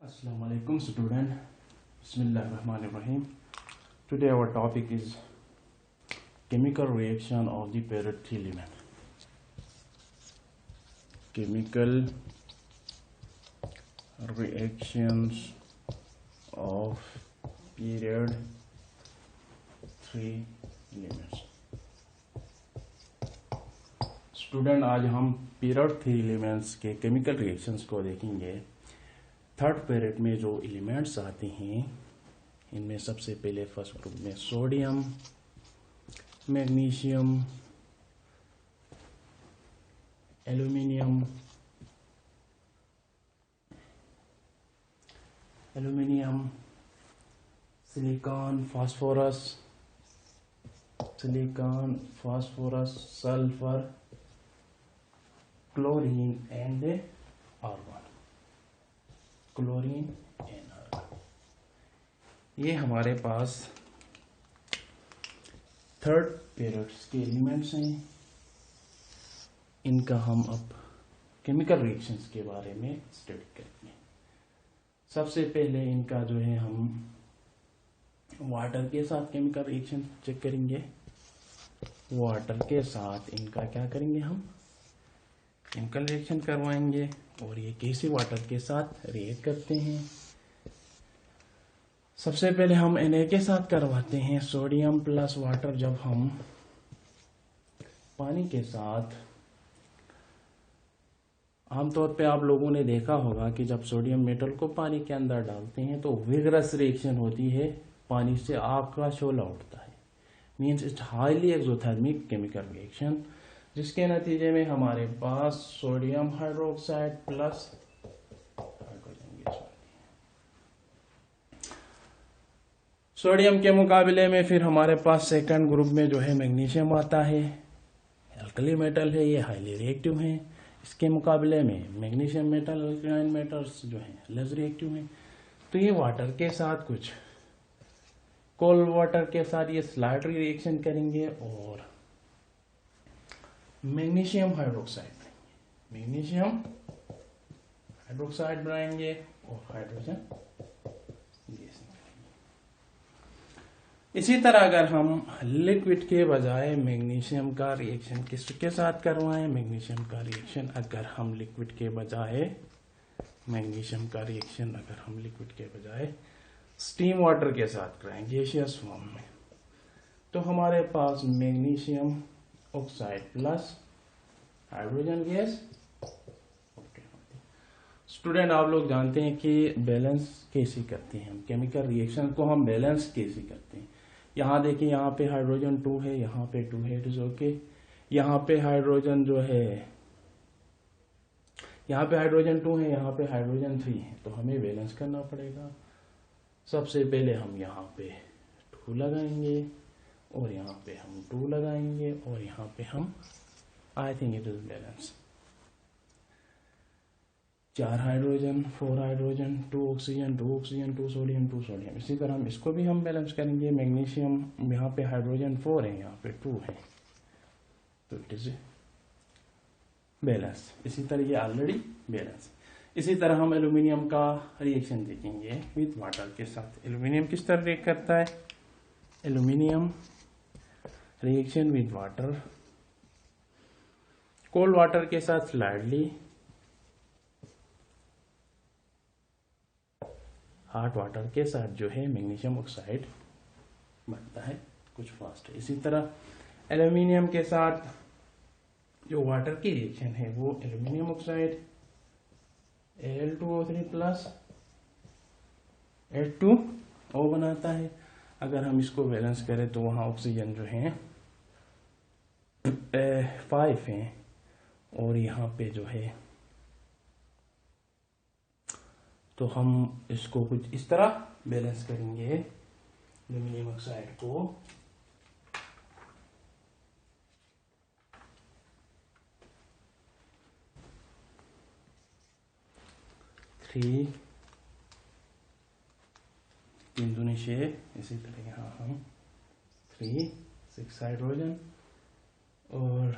Assalamu alaikum student. Bismillahirrahmanirrahim. Today our topic is chemical reaction of the period 3 element. Chemical reactions of period 3 elements. Student आज हम period 3 elements के chemical reactions को देखेंगे। Third period में जो elements आते हैं इनमें सबसे पहले फर्स्ट ग्रुप में sodium, magnesium, aluminium, silicon, phosphorus, sulphur, chlorine and argon. ये हमारे पास थर्ड पीरियड्स के एलिमेंट्स हैं। इनका हम अब केमिकल रिएक्शंस के बारे में स्टडी करेंगे। सबसे पहले इनका जो है हम वाटर के साथ केमिकल रिएक्शन चेक करेंगे। वाटर के साथ इनका क्या करेंगे, हम केमिकल रिएक्शन करवाएंगे और ये कैसे वाटर के साथ रिएक्ट करते हैं। सबसे पहले हम Na के साथ करवाते हैं सोडियम प्लस वाटर। जब हम पानी के साथ, आमतौर पे आप लोगों ने देखा होगा कि जब सोडियम मेटल को पानी के अंदर डालते हैं तो विगरस रिएक्शन होती है, पानी से आग का शोला उठता है। Means it's highly exothermic chemical reaction, जिसके नतीजे में हमारे पास सोडियम हाइड्रोक्साइड प्लस सोडियम के मुकाबले में फिर हमारे पास सेकंड ग्रुप में जो है मैग्नीशियम आता है। अल्कली मेटल है, ये हाईली रिएक्टिव है। इसके मुकाबले में मैग्नीशियम मेटल, अल्कलाइन मेटल्स जो है लेस रिएक्टिव हैं। तो ये वाटर के साथ, कुछ कोल्ड वाटर के साथ ये स्लाइडरी रिएक्शन करेंगे और मैग्नीशियम हाइड्रोक्साइड बनाएंगे और हाइड्रोजन गैस निकालेंगे। इसी तरह अगर हम लिक्विड के बजाय मैग्नीशियम का रिएक्शन किसके साथ करवाएं, मैग्नीशियम का रिएक्शन अगर हम लिक्विड के बजाय स्टीम वाटर के साथ कराएं गैसियस फॉर्म में, तो हमारे पास magnesium oxide plus hydrogen gas. Student आप लोग जानते हैं कि बैलेंस कैसे करते हैं, हम केमिकल रिएक्शन को हम बैलेंस कैसे करते हैं। यहाँ देखिए, यहाँ पे हाइड्रोजन 2 है, यहाँ पे 2 है, इट इज ओके। यहाँ पे हाइड्रोजन जो है, यहाँ पे हाइड्रोजन 2 है, यहाँ पे हाइड्रोजन 3 है, तो हमें बैलेंस करना पड़ेगा। सबसे पहले हम यहाँ पे 2 लगाएंगे और यहाँ पे हम 2 लगाएंगे और यहाँ पे हम, I think it is balance. 4 hydrogen, 4 hydrogen, 2 oxygen, 2 oxygen, 2 sodium, 2 sodium. इसी तरह हम इसको भी हम बैलेंस करेंगे। मैग्नीशियम, यहाँ पे हाइड्रोजन 4 है, यहाँ पे 2 है, तो इट इज बैलेंस। इसी तरह ये ऑलरेडी बैलेंस। इसी तरह हम एल्यूमिनियम का रिएक्शन देखेंगे विद वाटर के साथ। एल्यूमिनियम किस तरह रिएक्ट करता है, aluminium reaction with water, cold water के साथ स्लाइडली, हॉट वाटर के साथ जो है मैग्नीशियम ऑक्साइड बनता है, कुछ फास्ट है। इसी तरह एल्यूमिनियम के साथ जो वाटर की रिएक्शन है वो aluminium oxide Al2O3 plus H2O बनाता है। अगर हम इसको बैलेंस करें तो वहाँ ऑक्सीजन जो है 5 है और यहाँ पे जो है, तो हम इसको कुछ इस तरह बैलेंस करेंगे एल्यूमिनियम ऑक्साइड को। तीन दूनी 6, इसी तरह यहाँ हम 3, 6 हाइड्रोजन और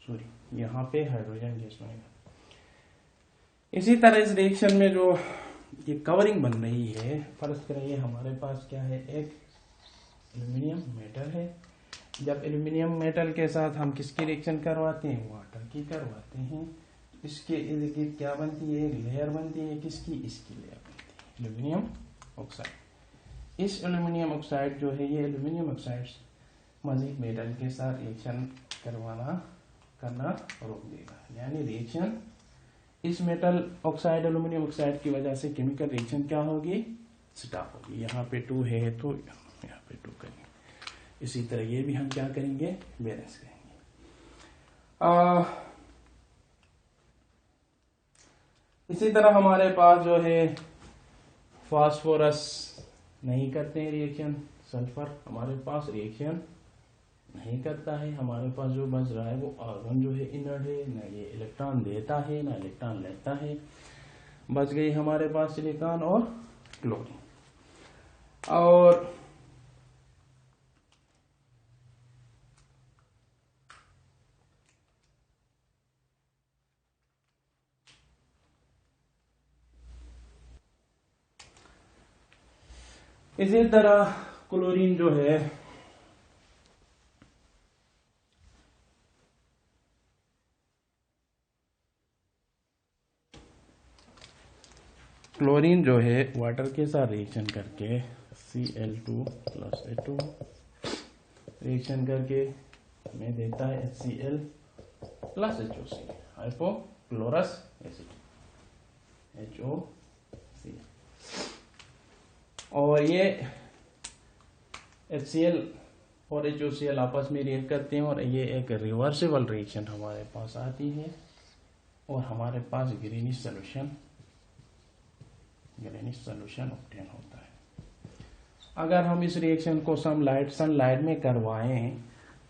सॉरी यहाँ पे हाइड्रोजन गैस बनेगा। इसी तरह इस रिएक्शन में जो ये कवरिंग बन रही है, फर्ज करिए हमारे पास क्या है, एक एल्यूमिनियम मेटल है। जब एल्यूमिनियम मेटल के साथ हम किसकी रिएक्शन करवाते हैं, वाटर की करवाते हैं, इसके इर्द गिर्द क्या बनती है, एक लेयर बनती है, किसकी, इसकी लेयर बनती है, एल्यूमिनियम ऑक्साइड। इस एल्यूमिनियम ऑक्साइड जो है, ये एल्यूमिनियम ऑक्साइड मजीद मेटल के साथ रिएक्शन करना रोक देगा, यानी रिएक्शन इस मेटल ऑक्साइड एल्यूमिनियम ऑक्साइड की वजह से केमिकल रिएक्शन क्या होगी, स्टॉप होगी। यहाँ पे 2 है तो यहाँ पे 2 करेंगे। इसी तरह ये भी हम क्या करेंगे, बैलेंस करेंगे। इसी तरह हमारे पास जो है फास्फोरस नहीं करते हैं रिएक्शन, सल्फर हमारे पास रिएक्शन नहीं करता है। हमारे पास जो बच रहा है वो आर्गन जो है इनर्ट है, ना ये इलेक्ट्रॉन देता है ना इलेक्ट्रॉन लेता है। बच गई हमारे पास सिलिकॉन और क्लोरीन। और इसी तरह क्लोरीन जो है वाटर के साथ रिएक्शन करके Cl2 प्लस H2 रिएक्शन करके हमें देता है HCl plus HOC, hypochlorous acid, HOC। और ये HCl और HOCl आपस में रिएक्ट करते हैं और ये एक रिवर्सिबल रिएक्शन हमारे पास आती है और हमारे पास ग्रीनिश सोल्यूशन ऑब्टेन होता है। अगर हम इस रिएक्शन को सनलाइट में करवाएं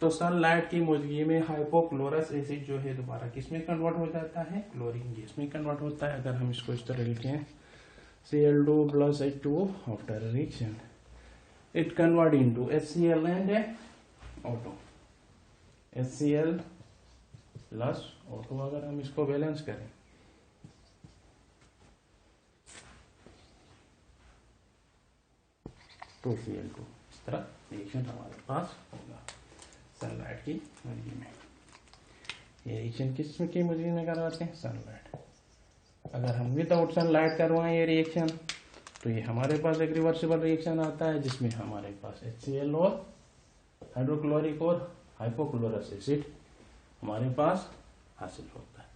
तो सनलाइट की मौजूदगी में हाइपोक्लोरस एसिड जो है दोबारा किस में कन्वर्ट हो जाता है, क्लोरीन गैस में कन्वर्ट होता है। अगर हम इसको इस तरह लिखें Cl2 plus H2O after reaction it convert into HCl and O2, HCl plus O2। अगर हम इसको बैलेंस करें तो Cl2 इस तरह रिएक्शन हमारे पास होगा सनलाइट की मौजूदगी में। ये रिएक्शन किस की मौजूदगी में करवाते हैं, सनलाइट। अगर हम विदाउट सनलाइट करवाएं ये रिएक्शन तो ये हमारे पास एक रिवर्सिबल रिएक्शन आता है जिसमें हमारे पास HCl और हाइड्रोक्लोरिक और हाइपोक्लोरस एसिड हमारे पास हासिल होता है।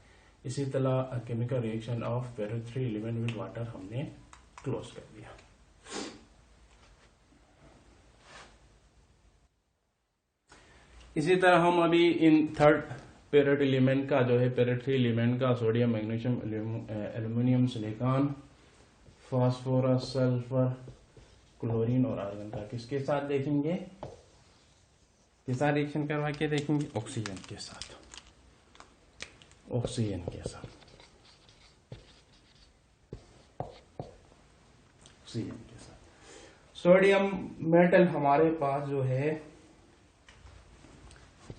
इसी तरह chemical reaction of Paro3 element with water हमने क्लोज कर दिया। इसी तरह हम अभी इन थर्ड पेरियोडिक एलिमेंट का जो है Paro3 एलिमेंट का sodium, magnesium, aluminium, silicon, phosphorus, sulphur, chlorine और आर्गन का किसके साथ देखेंगे, किसका रिएक्शन करवा के देखेंगे, ऑक्सीजन के साथ, ऑक्सीजन के साथ, ऑक्सीजन के साथ। सोडियम मेटल हमारे पास जो है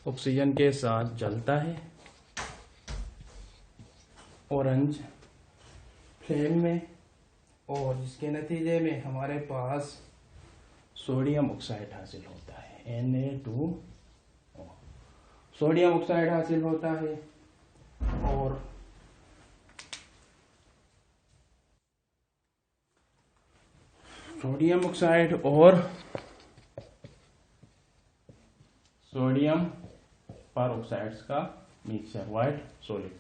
ऑक्सीजन के साथ जलता है ऑरेंज फ्लेम में और जिसके नतीजे में हमारे पास सोडियम ऑक्साइड हासिल होता है, Na2O सोडियम ऑक्साइड हासिल होता है। और सोडियम ऑक्साइड और सोडियम पर ऑक्साइड्स का mixture, white solid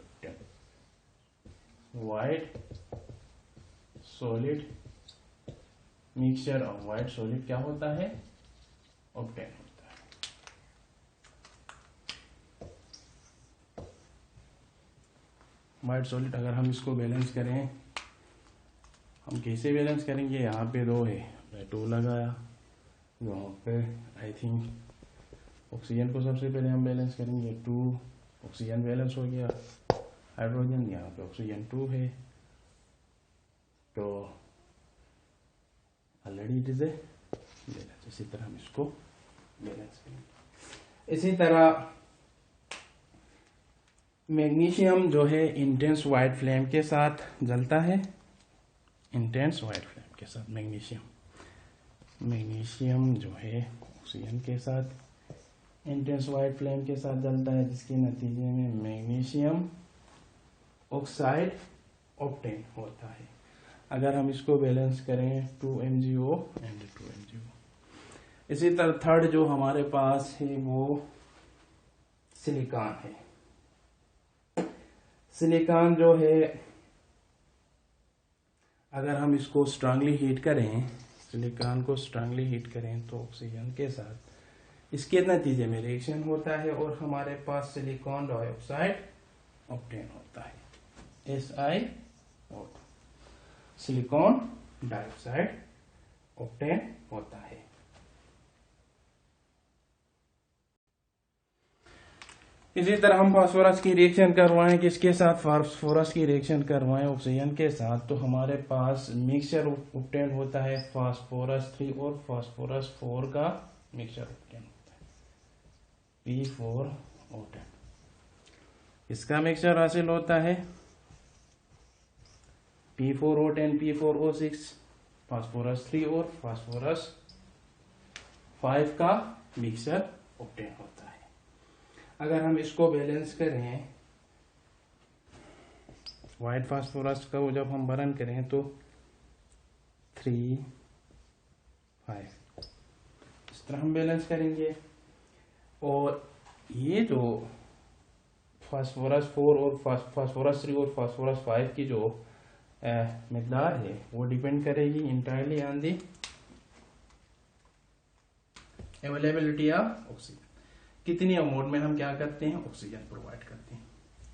mixture of white solid क्या होता है, ऑब्टेन होता है। व्हाइट सॉलिड अगर हम इसको बैलेंस करें, हम कैसे बैलेंस करेंगे, यहाँ पे 2 है, मैं 2 लगाया, वहाँ पे आई थिंक ऑक्सीजन को सबसे पहले हम बैलेंस करेंगे, 2 ऑक्सीजन बैलेंस हो गया, हाइड्रोजन यहाँ पे ऑक्सीजन 2 है, तो already it is a balance. इसी तरह हम इसको बैलेंस करेंगे। इसी तरह मैग्नीशियम जो है इंटेंस वाइट फ्लेम के साथ जलता है, इंटेंस वाइट फ्लेम के साथ मैग्नीशियम जो है ऑक्सीजन के साथ इंटेंस वाइट फ्लेम के साथ जलता है, जिसके नतीजे में मैग्नीशियम ऑक्साइड ऑब्टेन होता है। अगर हम इसको बैलेंस करें 2MgO एंड 2MgO। इसी तरह थर्ड जो हमारे पास है वो सिलिकॉन है। सिलिकॉन जो है अगर हम इसको स्ट्रांगली हीट करें, सिलिकॉन को स्ट्रांगली हीट करें तो ऑक्सीजन के साथ इसके नतीजे में रिएक्शन होता है और हमारे पास सिलिकॉन डाइऑक्साइड ऑब्टेन होता है, SiO2 सिलिकॉन डाइऑक्साइड ऑब्टेन होता है। इसी तरह हम फास्फोरस की रिएक्शन करवाएं, किसके साथ? फास्फोरस की रिएक्शन करवाएं ऑक्सीजन के साथ, तो हमारे पास मिक्सचर ऑब्टेन होता है फास्फोरस 3 और फास्फोरस 4 का मिक्सचर ऑब्टेन होता है, P4O10। इसका मिक्सचर हासिल होता है P4O10 P4O6, फास्फोरस 3 और फास्फोरस 5 का मिक्सचर ऑब्टेन होता है। अगर हम इसको बैलेंस करें, व्हाइट फास्फोरस का वो जब हम बर्न करें तो 3, 5 इस तरह हम बैलेंस करेंगे, और ये जो फास्फोरस 4 और फास्फोरस 3 और फास्फोरस 5 की जो मिकदार है वो डिपेंड करेगी entirely on the availability of oxygen. कितनी अमाउंट में हम क्या करते हैं? ऑक्सीजन प्रोवाइड करते हैं,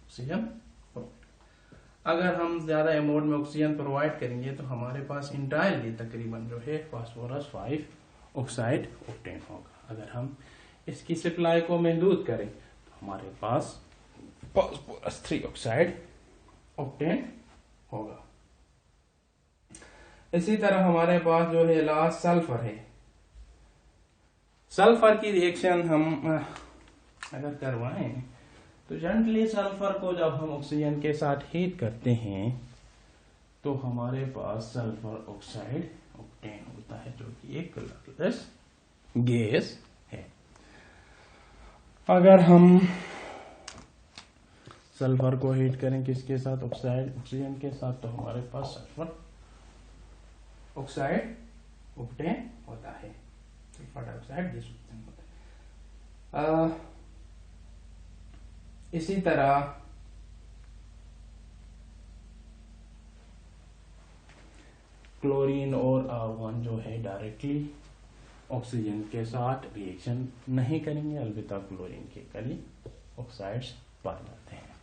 ऑक्सीजन प्रोवाइड। अगर हम ज्यादा अमाउंट में ऑक्सीजन प्रोवाइड करेंगे तो हमारे पास इंटायरली तकरीबन जो है फास्फोरस 5 ऑक्साइड ऑब्टेन होगा। अगर हम इसकी सप्लाई को महदूद करें तो हमारे पास फास्फोरस 3 ऑक्साइड ऑब्टेन होगा। इसी तरह हमारे पास जो है लास्ट सल्फर है। सल्फर की रिएक्शन हम अगर करवाएं तो जनरली सल्फर को जब हम ऑक्सीजन के साथ हीट करते हैं तो हमारे पास सल्फर ऑक्साइड ऑब्टेन होता है, जो कि एक कलरलेस गैस है। अगर हम सल्फर को हीट करें किसके साथ? ऑक्सीजन के साथ, तो हमारे पास सल्फर ऑक्साइड ऑब्टेन होता है, सल्फर डाइऑक्साइड गैस ऑब्टेन होता है। इसी तरह क्लोरीन और आर्गन जो है डायरेक्टली ऑक्सीजन के साथ रिएक्शन नहीं करेंगे, अलबत्ता क्लोरीन के कली ऑक्साइड्स पाए जाते हैं।